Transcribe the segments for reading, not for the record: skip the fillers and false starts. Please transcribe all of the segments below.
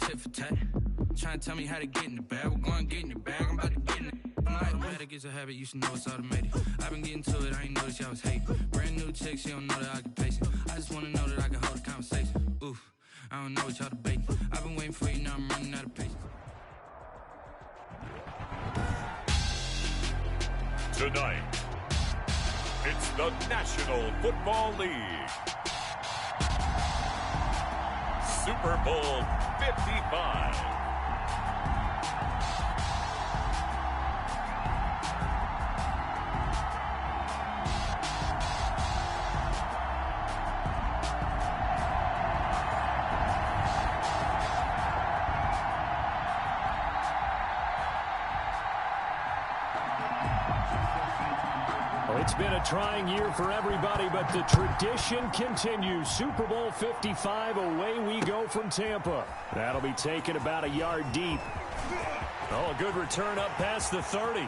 tit for tat. Trying to tell me how to get in the bag. We're going to get in the bag. I'm about to get in it. I'm like, automatic is a habit. You should know it's automated. I've been getting to it. I ain't noticed y'all was hating. Brand new chick. She don't know that I can pace it. I just want to know that I can hold a conversation. Oof. I don't know what y'all debating. I've been waiting for you. Now I'm running out of patience. Tonight, it's the National Football League. Super Bowl 55. It's been a trying year for everybody, but the tradition continues. Super Bowl 55, away we go from Tampa. That'll be taken about a yard deep. Oh, a good return up past the 30.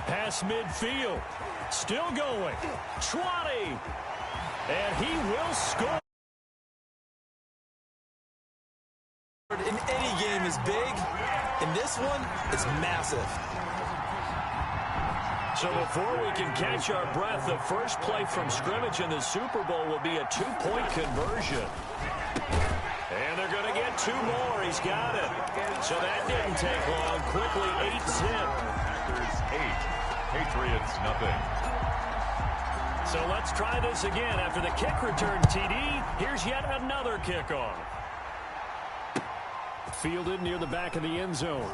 Past midfield. Still going. 20. And he will score. In any game is big. In this one, it's massive. So before we can catch our breath, the first play from scrimmage in the Super Bowl will be a 2-point conversion. And they're going to get 2 more. He's got it. So that didn't take long. Quickly 8-zip. Packers 8, Patriots nothing. So let's try this again. After the kick return TD, here's yet another kickoff. Fielded near the back of the end zone.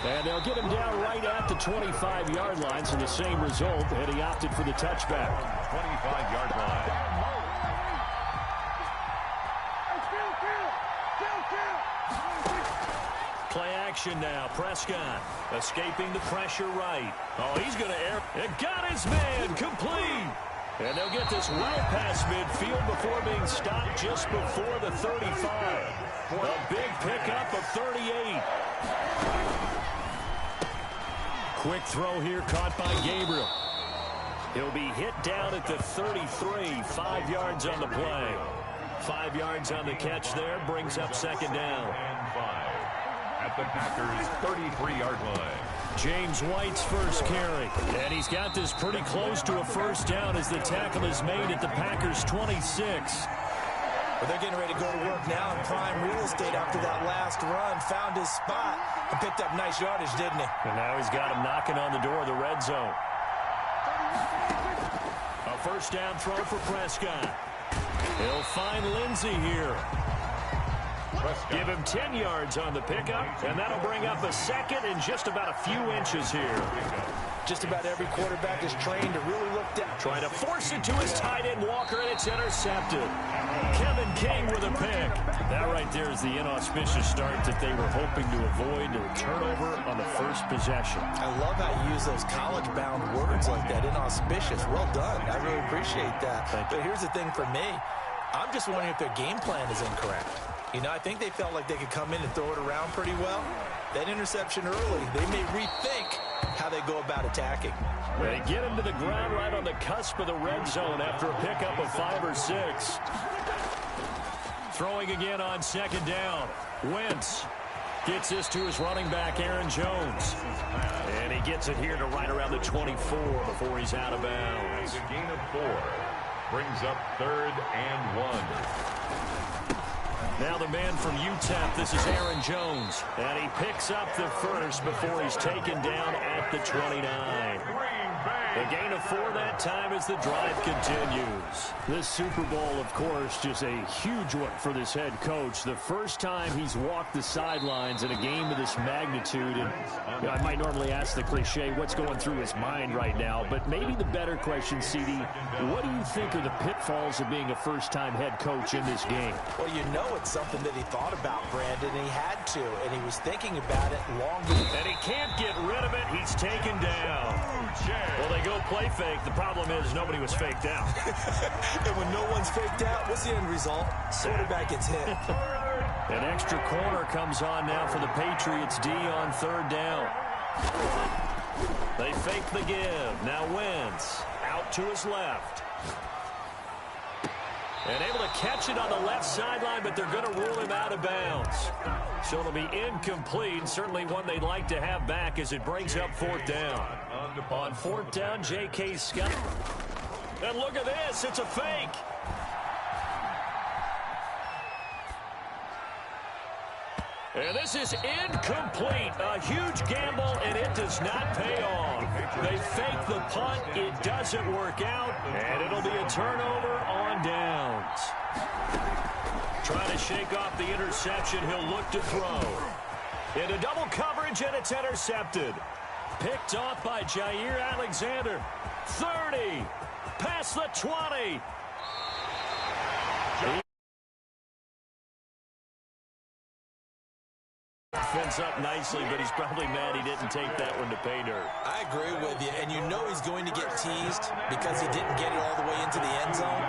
And they'll get him down right at the 25-yard line, so the same result, and he opted for the touchback. 25-yard line. Play action now. Prescott escaping the pressure right. Oh, he's going to air. It got his man complete. And they'll get this well past midfield before being stopped just before the 35. A big pickup of 38. Quick throw here caught by Gabriel. He'll be hit down at the 33. 5 yards on the play. 5 yards on the catch there. Brings up second down. And 5 at the Packers' 33-yard line. James White's first carry. And he's got this pretty close to a first down as the tackle is made at the Packers' 26. Well, they're getting ready to go to work now in prime real estate after that last run. Found his spot and picked up nice yardage, didn't he? And now he's got him knocking on the door of the red zone. A first down throw for Prescott. He'll find Lindsey here. Prescott. Give him 10 yards on the pickup, and that'll bring up a second in just about a few inches here. Just about every quarterback is trained to really look down. Trying to force it to his tight end, Walker, and it's intercepted. Kevin King with a pick. That right there is the inauspicious start that they were hoping to avoid, a turnover on the first possession. I love how you use those college-bound words like that, inauspicious. Well done. I really appreciate that. But here's the thing for me. I'm just wondering if their game plan is incorrect. You know, I think they felt like they could come in and throw it around pretty well. That interception early, they may rethink how they go about attacking. They get him to the ground right on the cusp of the red zone after a pickup of 5 or 6. Throwing again on second down. Wentz gets this to his running back, Aaron Jones. And he gets it here to right around the 24 before he's out of bounds. A gain of 4 brings up 3rd and 1. Now the man from UTEP, this is Aaron Jones. And he picks up the first before he's taken down at the 29. A gain of 4 that time as the drive continues. This Super Bowl, of course, just a huge one for this head coach. The first time he's walked the sidelines in a game of this magnitude. And you know, I might normally ask the cliche, what's going through his mind right now? But maybe the better question, CD, what do you think are the pitfalls of being a first-time head coach in this game? Well, you know it's something that he thought about, Brandon, and he had to. And he was thinking about it long before. And he can't get rid of it. He's taken down. Well, they go play fake. The problem is nobody was faked out. And when no one's faked out, what's the end result? Quarterback gets hit. An extra corner comes on now for the Patriots D on 3rd down. They fake the give. Now Wentz out to his left. And able to catch it on the left sideline, but they're going to rule him out of bounds. So it'll be incomplete. Certainly one they'd like to have back as it brings up fourth down. On fourth down, J.K. Scott. And look at this. It's a fake. And this is incomplete. A huge gamble, and it does not pay off. They fake the punt. It doesn't work out, and it'll be a turnover on downs. Trying to shake off the interception. He'll look to throw. Into double coverage, and it's intercepted. Picked off by Jair Alexander. 30. Past the 20. Fence up nicely, but he's probably mad he didn't take that one to pay dirt. I agree with you, and you know he's going to get teased because he didn't get it all the way into the end zone.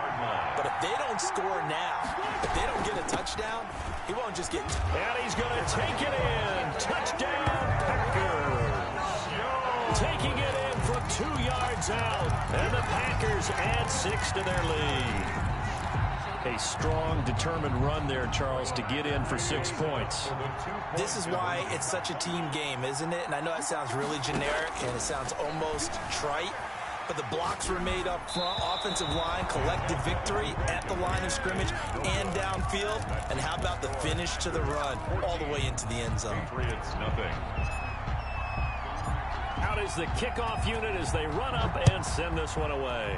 But if they don't score now, if they don't get a touchdown, he won't just get... And he's going to take it in. Touchdown, Packers. Taking it in from 2 yards out. And the Packers add 6 to their lead. A strong, determined run there, Charles, to get in for 6 points. This is why it's such a team game, isn't it? And I know it sounds really generic and it sounds almost trite, but the blocks were made up front, offensive line, collective victory at the line of scrimmage and downfield. And how about the finish to the run all the way into the end zone? Patriots, nothing. Out is the kickoff unit as they run up and send this one away.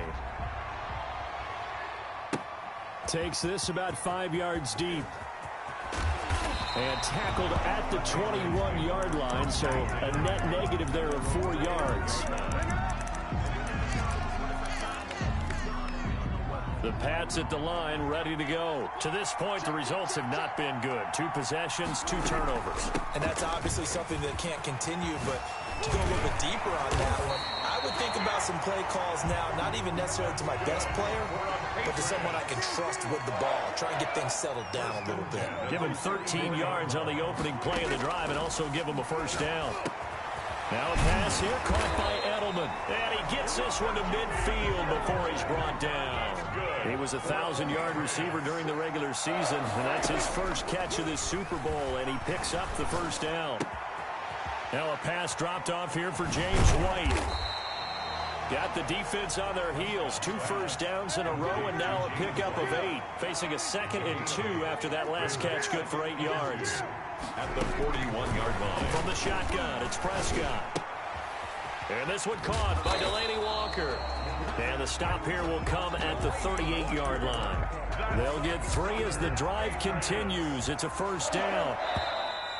Takes this about 5 yards deep. And tackled at the 21-yard line, so a net negative there of 4 yards. The Pats at the line, ready to go. To this point, the results have not been good. 2 possessions, 2 turnovers. And that's obviously something that can't continue, but to go a little bit deeper on that one, I would think about some play calls now, not even necessarily to my best player, but to someone I can trust with the ball. Try and get things settled down a little bit. Give him 13 yards on the opening play of the drive and also give him a first down. Now a pass here caught by Edelman. And he gets this one to midfield before he's brought down. He was a 1,000-yard receiver during the regular season, and that's his first catch of this Super Bowl, and he picks up the first down. Now a pass dropped off here for James White. Got the defense on their heels. 2 first downs in a row, and now a pickup of 8. Facing a 2nd and 2 after that last catch, good for 8 yards. At the 41-yard line. From the shotgun, it's Prescott. And this one caught by Delaney Walker. And the stop here will come at the 38-yard line. They'll get 3 as the drive continues. It's a first down.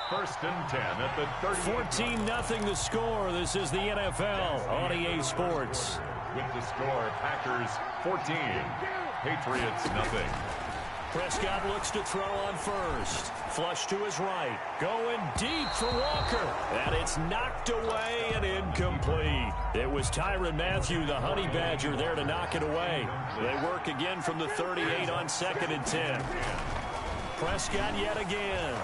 1st and 10 at the 30. 14-0 the score. This is the NFL on EA Sports. With the score, Packers 14, Patriots nothing. Prescott looks to throw on first. Flush to his right. Going deep for Walker. And it's knocked away and incomplete. It was Tyrann Mathieu, the Honey Badger, there to knock it away. They work again from the 38 on 2nd and 10. Prescott yet again.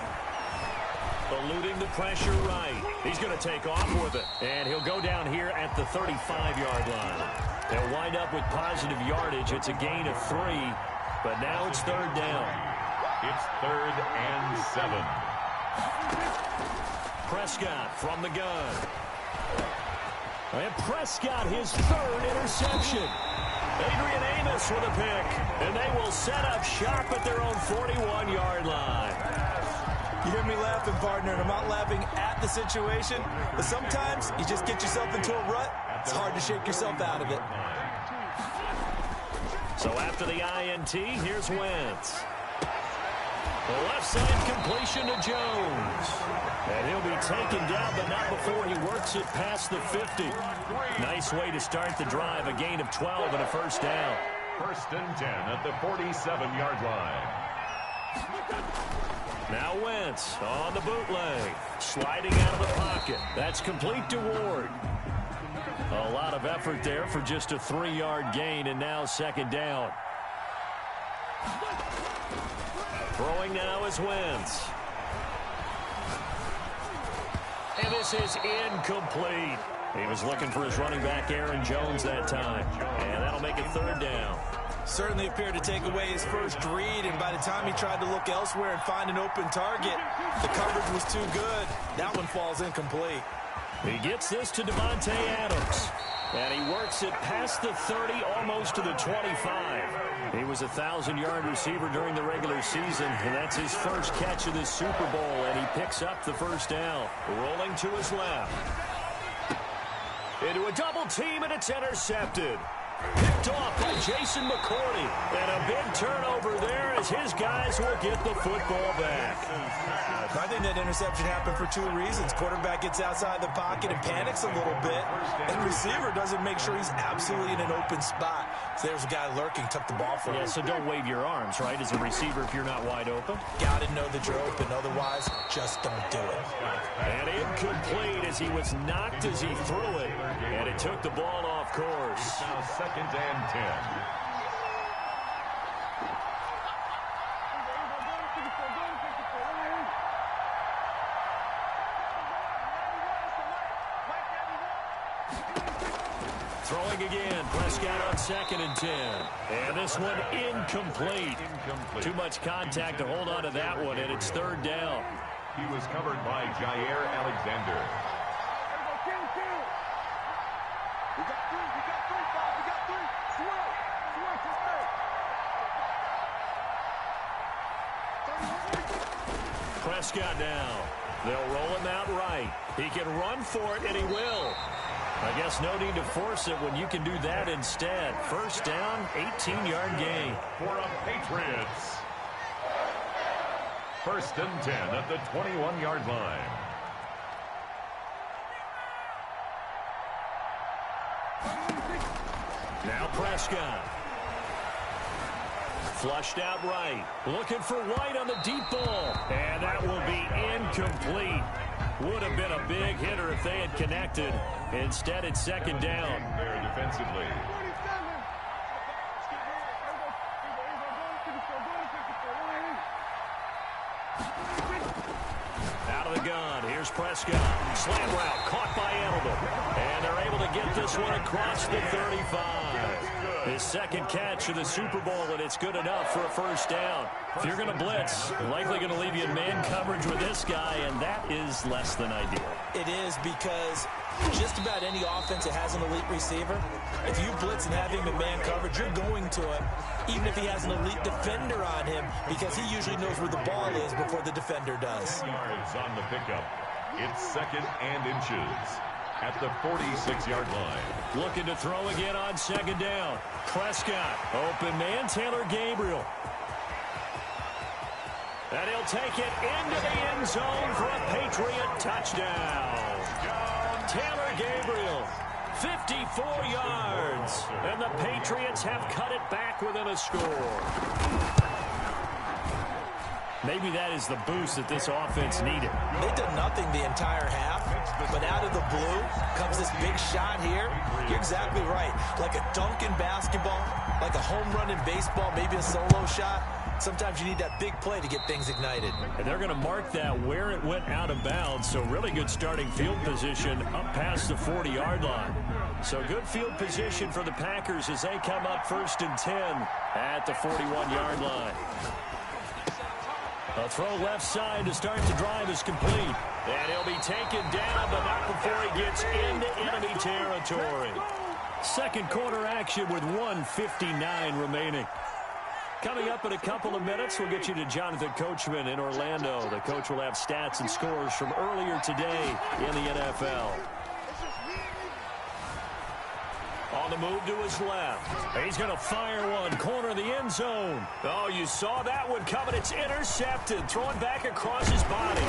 Eluding the pressure right. He's going to take off with it. And he'll go down here at the 35-yard line. They'll wind up with positive yardage. It's a gain of 3. But now it's 3rd down. It's 3rd and 7. Prescott from the gun. And Prescott, his 3rd interception. Adrian Amos with a pick. And they will set up shop at their own 41-yard line. You hear me laughing, partner, and I'm not laughing at the situation, but sometimes you just get yourself into a rut. It's hard to shake yourself out of it. So after the INT, here's Wentz. The left side completion to Jones. And he'll be taken down, but not before he works it past the 50. Nice way to start the drive, a gain of 12 and a first down. 1st and 10 at the 47-yard line. Now Wentz on the bootleg. Sliding out of the pocket. That's complete to Ward. A lot of effort there for just a 3-yard gain, and now 2nd down. Throwing now is Wentz. And this is incomplete. He was looking for his running back, Aaron Jones, that time. And that'll make it 3rd down. Certainly appeared to take away his first read, and by the time he tried to look elsewhere and find an open target, the coverage was too good. That one falls incomplete. He gets this to Devontae Adams, and he works it past the 30, almost to the 25. He was a 1,000-yard receiver during the regular season, and that's his first catch of this Super Bowl, and he picks up the first down. Rolling to his left. Into a double team, and it's intercepted. Picked off by Jason McCourty. And a big turnover there as his guys will get the football back. I think that interception happened for two reasons. Quarterback gets outside the pocket and panics a little bit. And receiver doesn't make sure he's absolutely in an open spot. So there's a guy lurking, took the ball from him. Yeah, so don't wave your arms, right, as a receiver if you're not wide open. Got to know that you're open. Otherwise, just don't do it. And incomplete as he was knocked as he threw it. And it took the ball off course. Now 2nd and 10. Throwing again. Prescott on 2nd and 10. And this one incomplete. Too much contact to hold on to that one, and it's 3rd down. He was covered by Jair Alexander. Prescott now. They'll roll him out right. He can run for it, and he will. I guess no need to force it when you can do that instead. 1st down, 18-yard gain. For the Patriots. 1st and 10 at the 21-yard line. Now Prescott. Flushed out right. Looking for White on the deep ball. And that will be incomplete. Would have been a big hitter if they had connected. Instead, it's 2nd down. There defensively. Out of the gun. Here's Prescott. Slam route caught by Edelman. And they're able to get this one across the 35. His 2nd catch of the Super Bowl, and it's good enough for a 1st down. If you're going to blitz, likely going to leave you in man coverage with this guy, and that is less than ideal. It is because just about any offense that has an elite receiver, if you blitz and have him in man coverage, you're going to him, even if he has an elite defender on him, because he usually knows where the ball is before the defender does. Yards on the pickup. It's 2nd and inches at the 46-yard line. Looking to throw again on 2nd down. Prescott, open man, Taylor Gabriel. And he'll take it into the end zone for a Patriot touchdown. Taylor Gabriel, 54 yards. And the Patriots have cut it back within a score. Maybe that is the boost that this offense needed. They did nothing the entire half, but out of the blue comes this big shot here. You're exactly right. Like a dunk in basketball, like a home run in baseball, maybe a solo shot. Sometimes you need that big play to get things ignited. And they're going to mark that where it went out of bounds, so really good starting field position up past the 40-yard line. So good field position for the Packers as they come up 1st and 10 at the 41-yard line. A throw left side to start the drive is complete. And he'll be taken down, but not before he gets into enemy territory. 2nd quarter action with 1:59 remaining. Coming up in a couple of minutes, we'll get you to Jonathan Coachman in Orlando. The coach will have stats and scores from earlier today in the NFL. On the move to his left. He's going to fire one. Corner of the end zone. Oh, you saw that one coming. It's intercepted. Thrown back across his body.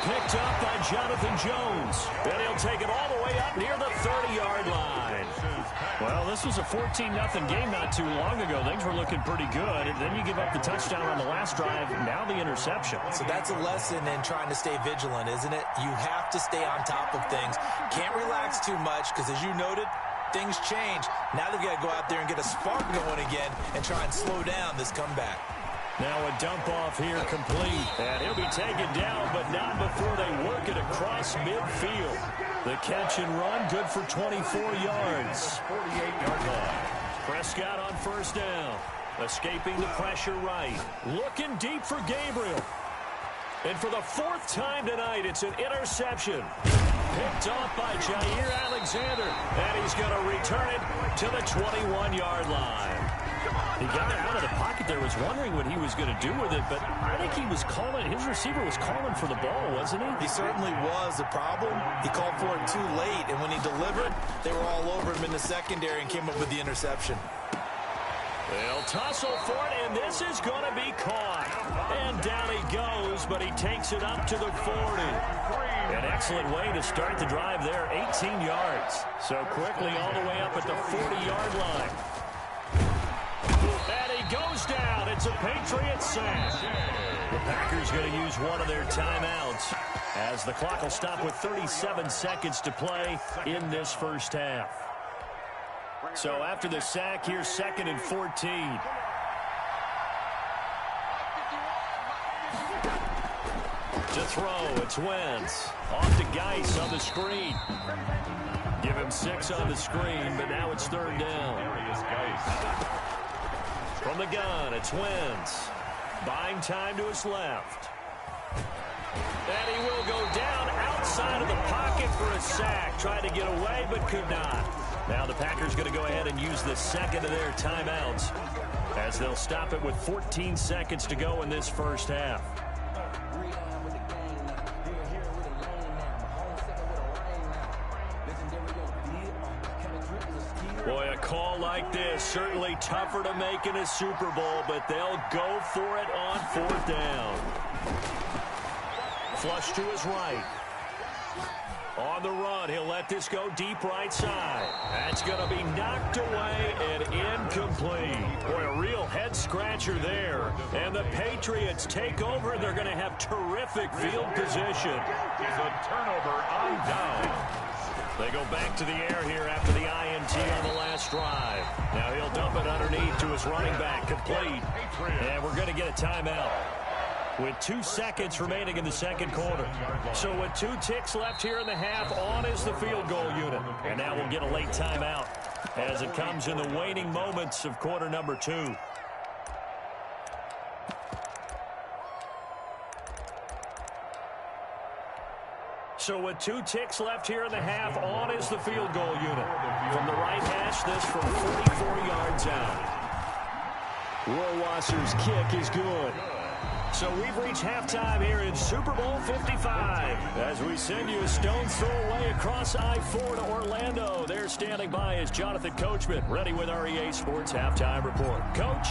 Picked up by Jonathan Jones. And he'll take it all the way up near the 30-yard line. Well, this was a 14-0 game not too long ago. Things were looking pretty good. And then you give up the touchdown on the last drive. Now the interception. So that's a lesson in trying to stay vigilant, isn't it? You have to stay on top of things. Can't relax too much because, as you noted, things change. Now they've got to go out there and get a spark going again and try and slow down this comeback. Now a dump off here complete. And he'll be taken down, but not before they work it across midfield. The catch and run, good for 24 yards. 48-yard line. Prescott on first down. Escaping the pressure right. Looking deep for Gabriel. And for the fourth time tonight, it's an interception. Picked off by Jair Alexander. And he's going to return it to the 21-yard line. He got out of the pocket there, was wondering what he was going to do with it, but I think he was calling, his receiver was calling for the ball, wasn't he? He certainly was. The problem, he called for it too late, and when he delivered, they were all over him in the secondary and came up with the interception. They'll tussle for it, and this is going to be caught. And down he goes, but he takes it up to the 40. An excellent way to start the drive there, 18 yards. So quickly all the way up at the 40-yard line. And he goes down. It's a Patriot sack. The Packers going to use one of their timeouts as the clock will stop with 37 seconds to play in this first half. So after the sack, here's 2nd and 14. To throw, it's Wentz. Off to Geis on the screen. Give him 6 on the screen, but now it's 3rd down. From the gun, it's Wentz. Buying time to his left. And he will go down outside of the pocket for a sack. Tried to get away, but could not. Now the Packers going to go ahead and use the second of their timeouts as they'll stop it with 14 seconds to go in this first half. Boy, a call like this, certainly tougher to make in a Super Bowl, but they'll go for it on 4th down. Flush to his right. On the run, he'll let this go deep right side. That's going to be knocked away and incomplete. Boy, a real head-scratcher there. And the Patriots take over. They're going to have terrific field position. It's a turnover on down. They go back to the air here after the INT on the last drive. Now he'll dump it underneath to his running back, complete. And we're going to get a timeout with 2 seconds remaining in the second quarter. So with 2 ticks left here in the half, on is the field goal unit. And now we'll get a late timeout as it comes in the waning moments of quarter number 2. So with 2 ticks left here in the half, on is the field goal unit. From the right hash, this from 44 yards out. Rohrwasser's kick is good. So we've reached halftime here in Super Bowl 55 as we send you a stone's throw away across I-4 to Orlando. There standing by is Jonathan Coachman, ready with our EA Sports Halftime Report. Coach?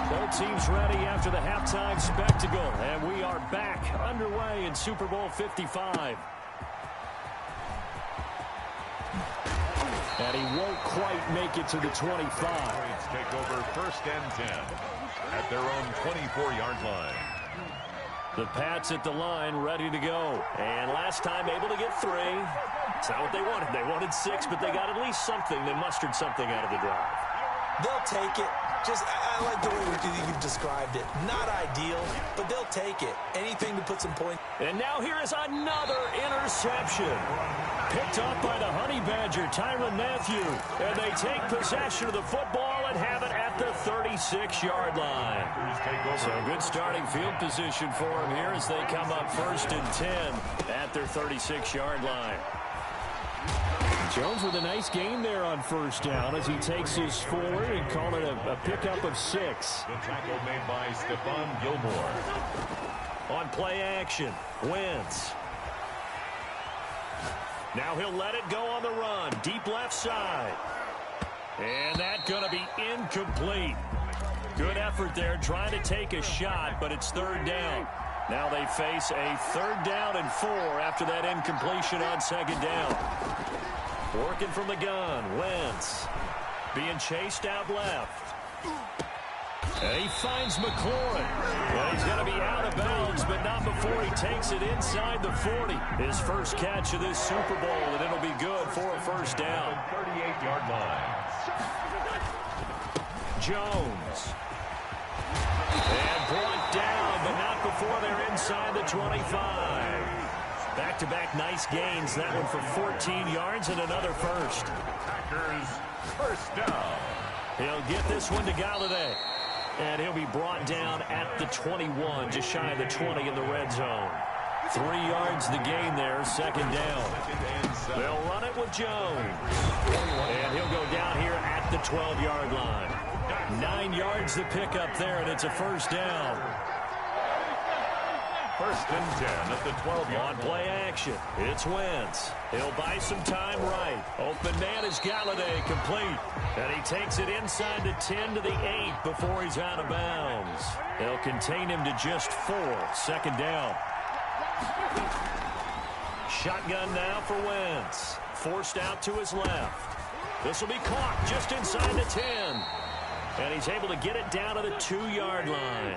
Both teams ready after the halftime spectacle, and we are back underway in Super Bowl 55. And he won't quite make it to the 25. Take over 1st and 10 at their own 24-yard line. The Pats at the line, ready to go. And last time able to get 3. It's not what they wanted. They wanted 6, but they got at least something. They mustered something out of the drive. They'll take it. I like the way you've described it. Not ideal, but they'll take it. Anything to put some points. And now here is another interception. Picked off by the Honey Badger, Tyrann Mathieu. And they take possession of the football and have it at the 36-yard line. So good starting field position for them here as they come up 1st and 10 at their 36-yard line. Jones with a nice gain there on 1st down as he takes his forward and call it a pickup of 6. The tackle made by Stephon Gilmore. On play action, Wentz. Now he'll let it go on the run, deep left side. And that's going to be incomplete. Good effort there trying to take a shot, but it's 3rd down. Now they face a 3rd down and 4 after that incompletion on 2nd down. Working from the gun, Wentz. Being chased out left. And he finds McLaurin. Well, he's going to be out of bounds, but not before he takes it inside the 40. His first catch of this Super Bowl, and it'll be good for a 1st down. 38-yard line. Jones. And brought down, but not before they're inside the 25. Back-to-back nice gains. That one for 14 yards and another first. Packers first down. He'll get this one to Galladay. And he'll be brought down at the 21, just shy of the 20 in the red zone. 3 yards the gain there, second down. They'll run it with Jones. And he'll go down here at the 12-yard line. 9 yards the pickup there, and it's a first down. First and 10 at the 12-yard On play action, it's Wentz. He'll buy some time right. Open man is Galladay, complete. And he takes it inside the 10 to the 8 before he's out of bounds. They'll contain him to just 4, second down. Shotgun now for Wentz. Forced out to his left. This will be caught just inside the 10. And he's able to get it down to the 2-yard line.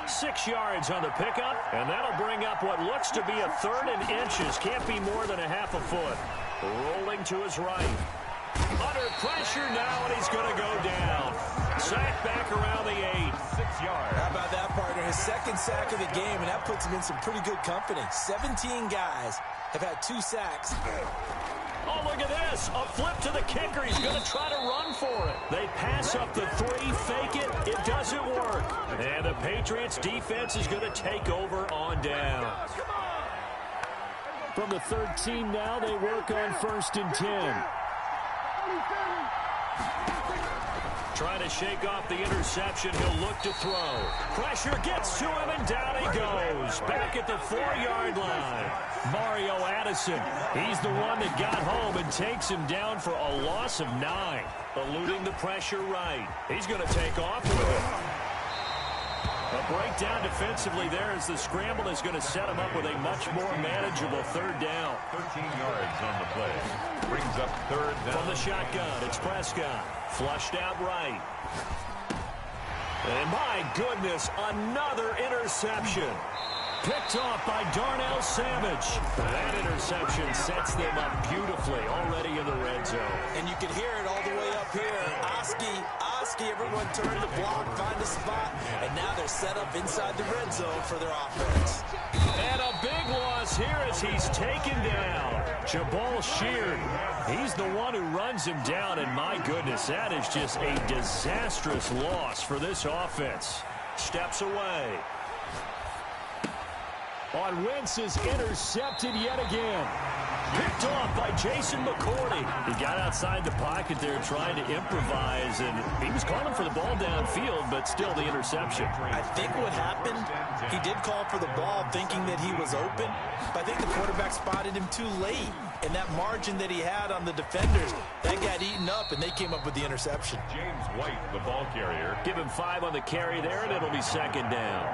6 yards on the pickup, and that'll bring up what looks to be a third and inches. Can't be more than a half a foot. Rolling to his right. Under pressure now, and he's going to go down. Sack back around the 8. 6 yards. How about that, partner? His second sack of the game, and that puts him in some pretty good company. 17 guys have had 2 sacks. Oh, look at this. A flip to the kicker. He's going to try to run for it. They pass up the 3, fake it. It doesn't work. And the Patriots defense is going to take over on down. From the 13 now, they work on first and 10. Trying to shake off the interception. He'll look to throw. Pressure gets to him, and down he goes. Back at the 4-yard line. Mario Addison. He's the one that got home and takes him down for a loss of 9. Eluding the pressure right. He's going to take off with it. A breakdown defensively there as the scramble is going to set him up with a much more manageable third down. 13 yards on the play. Brings up third down. From the shotgun, it's Prescott. Flushed out right. And my goodness, another interception. Picked off by Darnell Savage. That interception sets them up beautifully already in the red zone. And you can hear it all the way up here. Oski, everyone turn the block, find a spot, and now they're set up inside the red zone for their offense. And a big loss here as he's taken down. Jabal Sheard. He's the one who runs him down, and my goodness, that is just a disastrous loss for this offense. Steps away. On Wentz is intercepted yet again. Picked off by Jason McCourty. He got outside the pocket there trying to improvise, and he was calling for the ball downfield, but still the interception. I think what happened, he did call for the ball thinking that he was open, but I think the quarterback spotted him too late. And that margin that he had on the defenders, that got eaten up, and they came up with the interception. James White, the ball carrier. Give him 5 on the carry there, and it'll be second down.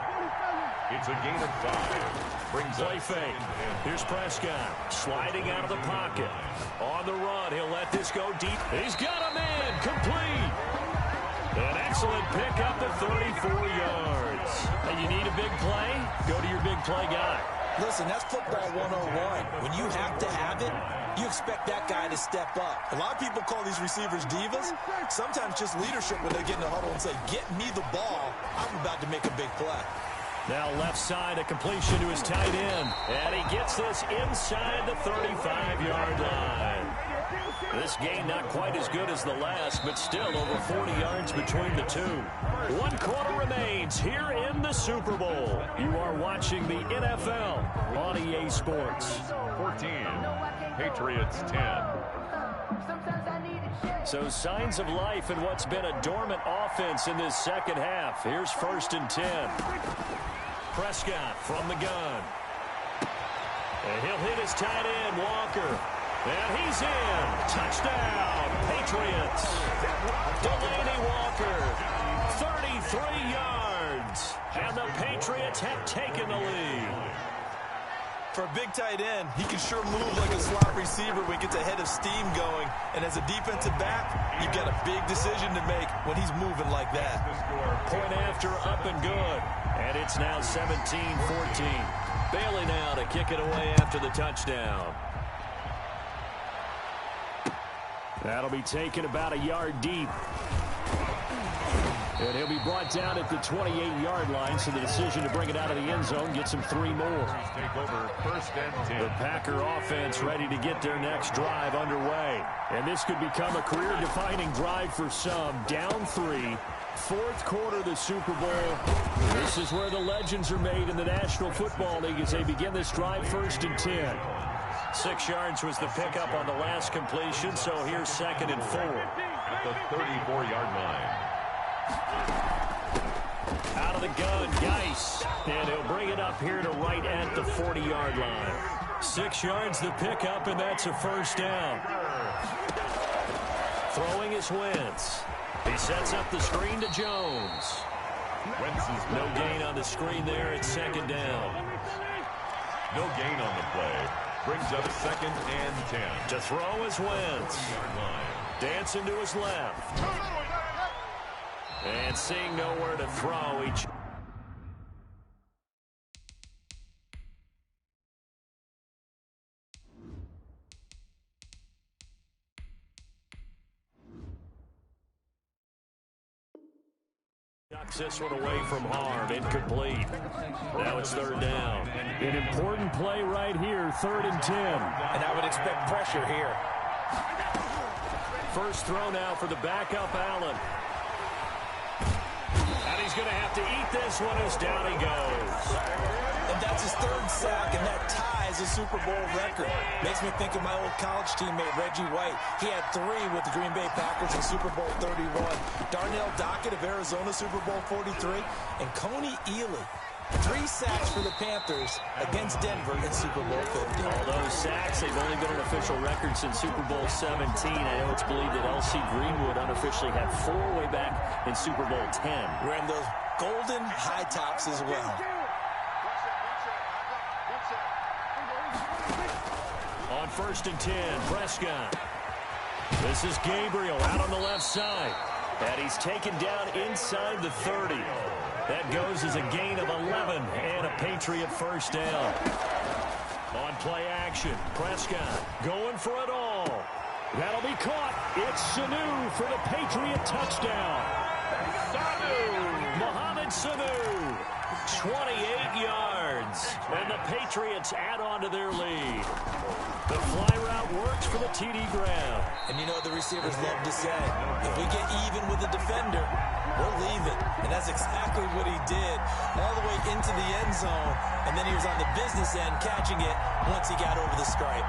It's a gain of 5. Brings Play fake. Here's Prescott sliding out of the pocket. On the run, he'll let this go deep. He's got a man complete. An excellent pickup at 34 yards. And you need a big play? Go to your big play guy. Listen, that's football 101. When you have to have it, you expect that guy to step up. A lot of people call these receivers divas. Sometimes just leadership when they get in the huddle and say, get me the ball. I'm about to make a big play. Now left side, a completion to his tight end. And he gets this inside the 35-yard line. This game not quite as good as the last, but still over 40 yards between the two. 1 quarter remains here in the Super Bowl. You are watching the NFL on EA Sports. 14, Patriots 10. So signs of life in what's been a dormant offense in this second half. Here's first and 10. Prescott from the gun. And he'll hit his tight end, Walker. And he's in. Touchdown, Patriots. Delaney Walker, 33 yards. And the Patriots have taken the lead. For a big tight end, he can sure move like a slot receiver when he gets a head of steam going. And as a defensive back, you've got a big decision to make when he's moving like that. Point after, up and good. And it's now 17-14. Bailey now to kick it away after the touchdown. That'll be taken about a yard deep. And he'll be brought down at the 28-yard line, so the decision to bring it out of the end zone gets him 3 more. Take over 1st and 10. The Packer offense ready to get their next drive underway. And this could become a career-defining drive for some. Down 3. 4th quarter of the Super Bowl. This is where the legends are made in the National Football League as they begin this drive 1st and 10. 6 yards was the pickup on the last completion, so here's 2nd and 4. At the 34-yard line. Out of the gun, Geis. And he'll bring it up here to right at the 40-yard line. 6 yards the pickup, and that's a 1st down. Throwing is Wentz. He sets up the screen to Jones. Wentz is no gain on the screen there. It's 2nd down. No gain on the play. Brings up 2nd and 10. To throw is Wentz. Dancing to his left. And seeing nowhere to throw, he knocks this one away from harm. Incomplete. Now it's 3rd down. An important play right here, 3rd and 10. And I would expect pressure here. First throw now for the backup, Allen. And he's going to have to eat this one as down he goes. And that's his 3rd sack, and that ties a Super Bowl record. Makes me think of my old college teammate, Reggie White. He had 3 with the Green Bay Packers in Super Bowl 31. Darnell Dockett of Arizona, Super Bowl 43. And Coney Ely, 3 sacks for the Panthers against Denver in Super Bowl 50. All those sacks, they've only been an official record since Super Bowl 17. I know it's believed that L.C. Greenwood unofficially had 4 way back in Super Bowl 10. Wearing those golden high tops as well. On 1st and 10, Prescott. This is Gabriel out on the left side. And he's taken down inside the 30. That goes as a gain of 11 and a Patriot 1st down. On play action, Prescott going for it all. That'll be caught. It's Sanu for the Patriot touchdown. Mohamed Sanu, 28 yards. And the Patriots add on to their lead. The fly route works for the TD grab. And you know what the receivers love to say? If we get even with the defender, we're leaving. And that's exactly what he did. All the way into the end zone. And then he was on the business end catching it once he got over the stripe.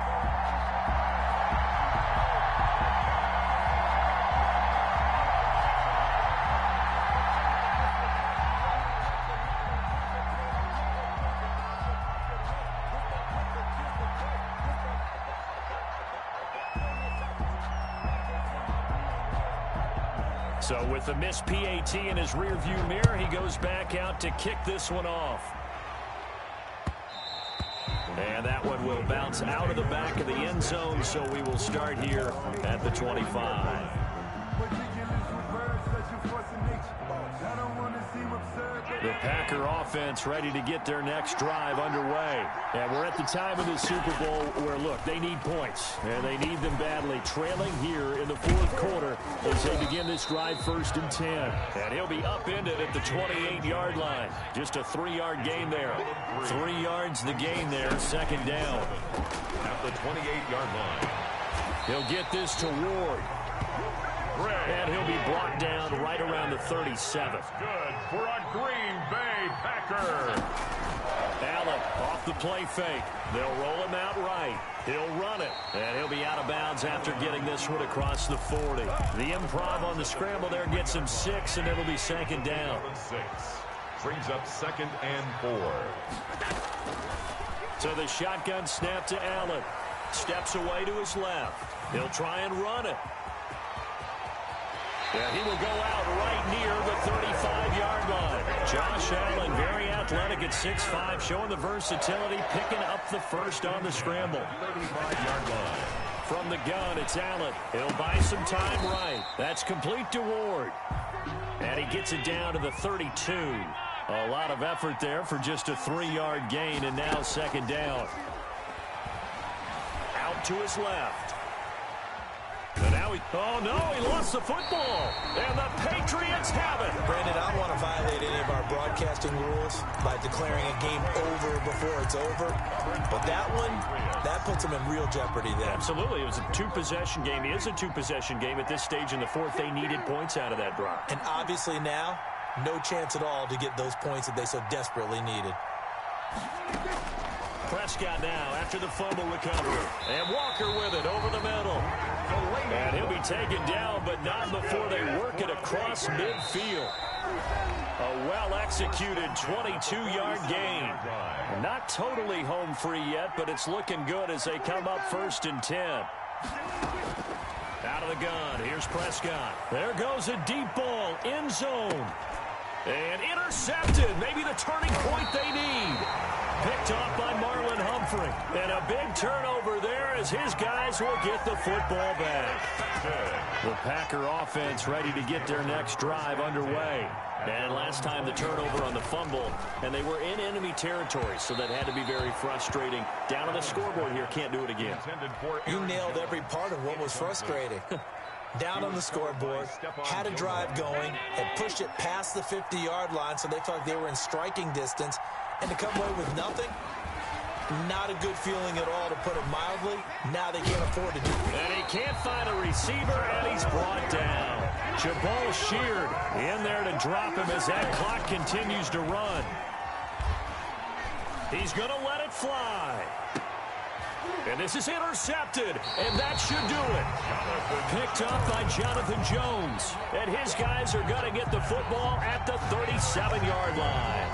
So with the missed PAT in his rearview mirror, he goes back out to kick this one off. And that one will bounce out of the back of the end zone, so we will start here at the 25. The Packer offense ready to get their next drive underway. And we're at the time of the Super Bowl where, look, they need points. And they need them badly. Trailing here in the 4th quarter as they begin this drive 1st and 10. And he'll be upended at the 28-yard line. Just a 3-yard gain there. 3 yards the gain there, 2nd down. At the 28-yard line. He'll get this to Ward. And he'll be brought down right around the 37. Good for a Green Bay Packer. Allen off the play fake. They'll roll him out right. He'll run it. And he'll be out of bounds after getting this one across the 40. The improv on the scramble there gets him 6, and it'll be 2nd down. 6. Brings up 2nd and 4. So the shotgun snap to Allen. Steps away to his left. He'll try and run it. Yeah, he will go out right near the 35-yard line. Josh Allen, very athletic at 6'5", showing the versatility, picking up the first on the scramble. 35-yard line. From the gun, it's Allen. He'll buy some time right. That's complete to Ward. And he gets it down to the 32. A lot of effort there for just a 3-yard gain, and now 2nd down. Out to his left. And out Now he lost the football. And the Patriots have it. Brandon, I don't want to violate any of our broadcasting rules by declaring a game over before it's over. But that one, that puts them in real jeopardy there. Absolutely. It was a two-possession game. It is a two-possession game at this stage in the fourth. They needed points out of that drive. And obviously now, no chance at all to get those points that they so desperately needed. Prescott now after the fumble recovery. And Walker with it over the middle. And he'll be taken down, but not before they work it across midfield. A well-executed 22-yard gain. Not totally home free yet, but it's looking good as they come up 1st and 10. Out of the gun, here's Prescott. There goes a deep ball, end zone. And intercepted, maybe the turning point they need. Picked off by Marlon Humphrey. And a big turnover there as his guys will get the football back. The Packer offense ready to get their next drive underway. And last time the turnover on the fumble, and they were in enemy territory, so that had to be very frustrating. Down on the scoreboard here, can't do it again. You nailed every part of what was frustrating. Down on the scoreboard, had a drive going, had pushed it past the 50-yard line, so they felt they were in striking distance, and to come away with nothing, not a good feeling at all, to put it mildly. Now they can't afford to do it. And he can't find a receiver, and he's brought down. Jabal Sheard in there to drop him as that clock continues to run. He's going to let it fly. And this is intercepted, and that should do it. Picked up by Jonathan Jones. And his guys are going to get the football at the 37-yard line.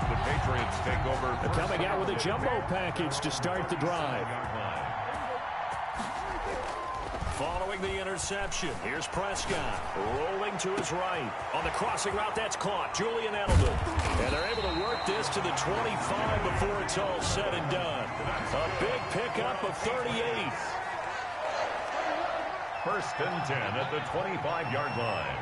The Patriots take over. Coming out with a jumbo package to start the drive. Following the interception, here's Prescott rolling to his right. On the crossing route, that's caught. Julian Edelman. And they're able to work this to the 25 before it's all said and done. A big pickup of 38. 1st and 10 at the 25-yard line.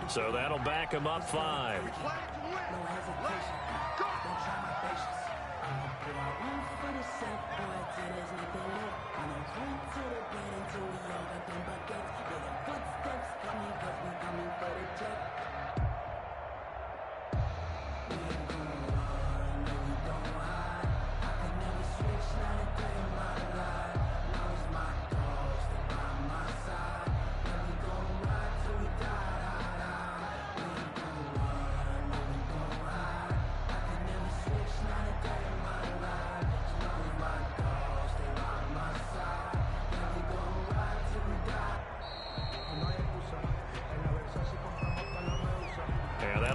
So that'll back him up 5.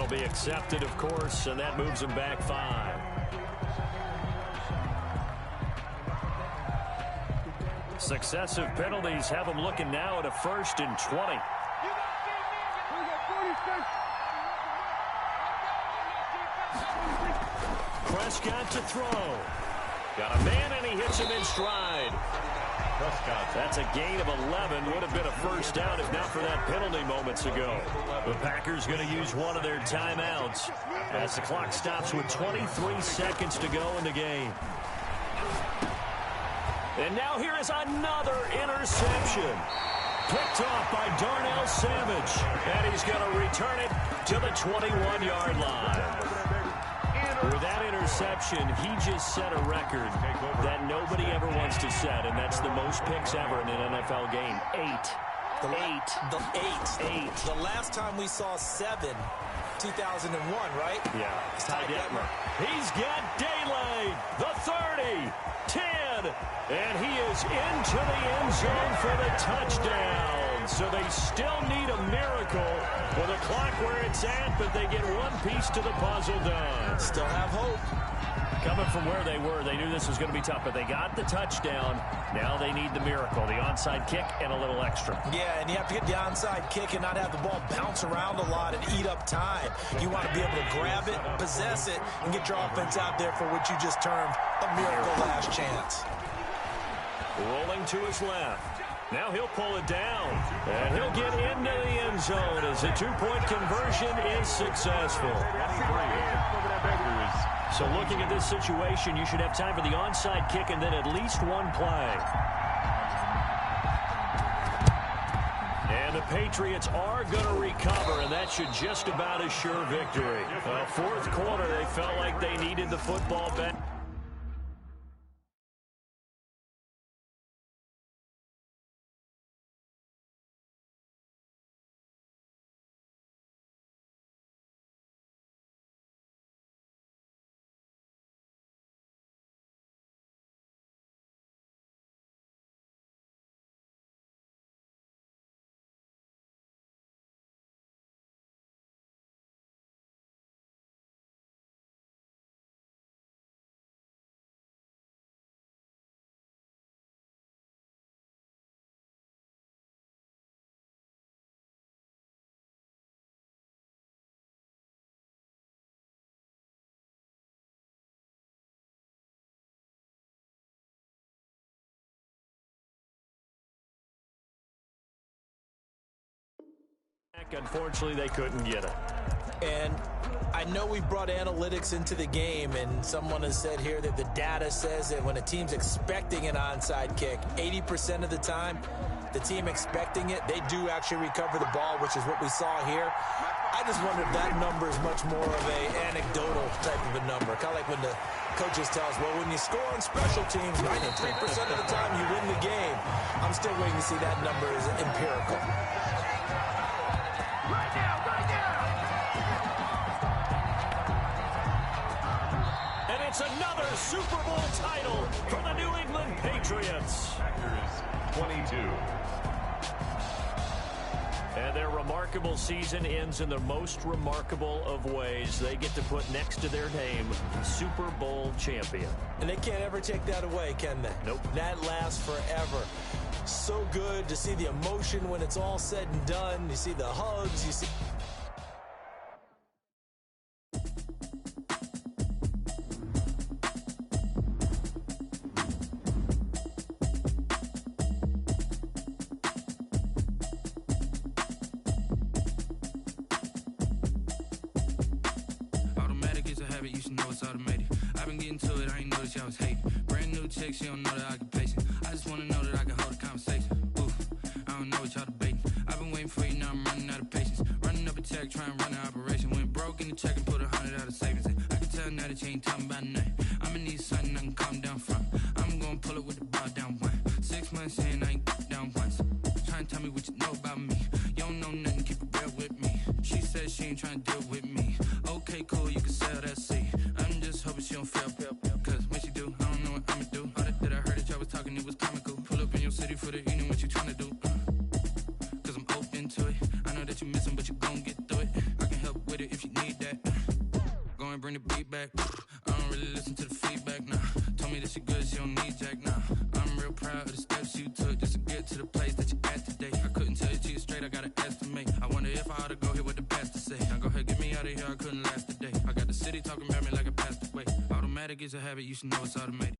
Be accepted, of course, and that moves him back 5. Successive penalties have him looking now at a 1st and 20. Prescott to throw. Got a man, and he hits him in stride. That's a gain of 11. Would have been a 1st down if not for that penalty moments ago. The Packers going to use one of their timeouts as the clock stops with 23 seconds to go in the game. And now here is another interception. Picked off by Darnell Savage. And he's going to return it to the 21-yard line. With that interception, he just set a record that nobody ever wants to set, and that's the most picks ever in an NFL game. 8. The last time we saw 7, 2001, right? Yeah. Ty Detmer. He's got daylight. The 30, 10, and he is into the end zone for the touchdown. So they still need a miracle with the clock where it's at, but they get one piece to the puzzle done. Still have hope. Coming from where they were, they knew this was going to be tough, but they got the touchdown. Now they need the miracle, the onside kick and a little extra. Yeah, and you have to get the onside kick and not have the ball bounce around a lot and eat up time. You want to be able to grab it, possess it, and get your offense out there for what you just termed a miracle last chance. Rolling to his left. Now he'll pull it down, and he'll get into the end zone as the two-point conversion is successful. So looking at this situation, you should have time for the onside kick and then at least one play. And the Patriots are going to recover, and that should just about assure victory. Fourth quarter, they felt like they needed the football back. Unfortunately, they couldn't get it. And I know we brought analytics into the game, and someone has said here that the data says that when a team's expecting an onside kick, 80% of the time, the team expecting it, they do actually recover the ball, which is what we saw here. I just wonder if that number is much more of a anecdotal type of a number. Kind of like when the coaches tell us, well, when you score on special teams, 93% of the time you win the game. I'm still waiting to see that number is empirical. And it's another Super Bowl title for the New England Patriots. Packers 22. And their remarkable season ends in the most remarkable of ways. They get to put next to their name, Super Bowl champion. And they can't ever take that away, can they? Nope. That lasts forever. So good to see the emotion when it's all said and done. You see the hugs, you see... You should know it's automated. I've been getting to it, I ain't noticed y'all was hating. Brand new chick, she don't know the occupation. I just wanna know that I can hold a conversation. Oof, I don't know what y'all debating. I've been waiting for you, now I'm running out of patience. Running up a check, trying to run an operation. Went broke in the check and put 100 out of savings in. I can tell now that you ain't talking about nothing. I'ma need something I can calm down from. I'm gonna pull it with the bar down one. 6 months in, I ain't down once. Trying to tell me what you know about me. You don't know nothing, keep it real with me. She said she ain't trying to deal with me. Okay, cool, you can sell that seat. I'm just hoping she don't fail. Cause when she do, I don't know what I'ma do. All that I heard that y'all was talking, it was comical. Pull up in your city for the evening, what you trying to do? Cause I'm open to it. I know that you missing, but you gon' get through it. I can help with it if you need that. Go and bring the beat back. I don't really listen to the feedback, nah. Told me that she good, she don't need jack, nah. I'm real proud of the steps you took just to get to the place that you at today. I couldn't tell you to you straight, I gotta estimate. I wonder if I ought to go here with the pastor say. Now go ahead, get me out of here, I couldn't last a day. I got the city talking about me like I passed away. Automatic is a habit, you should know it's automated.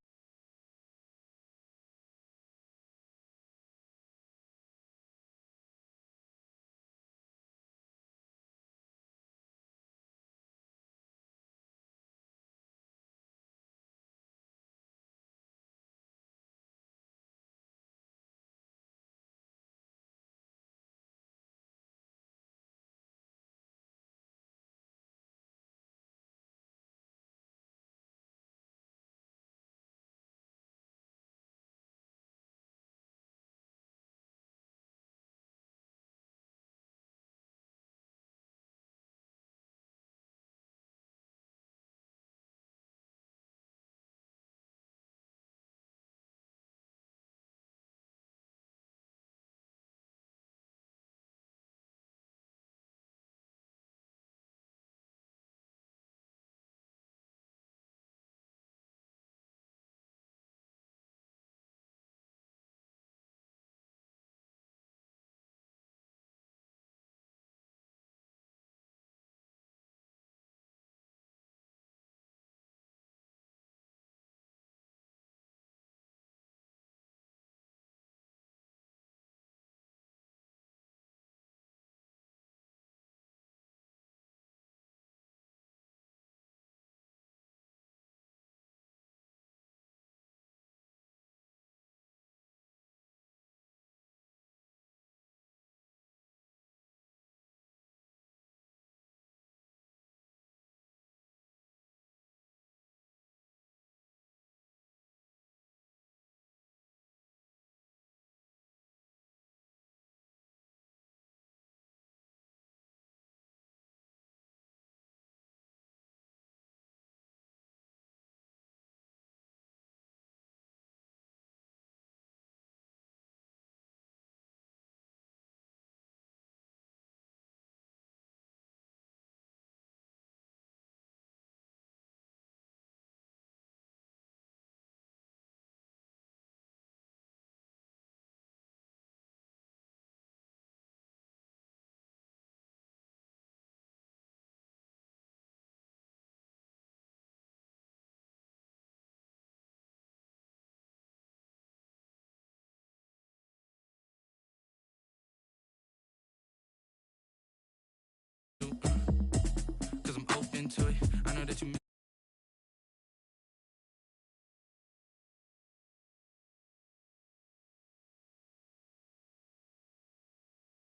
that you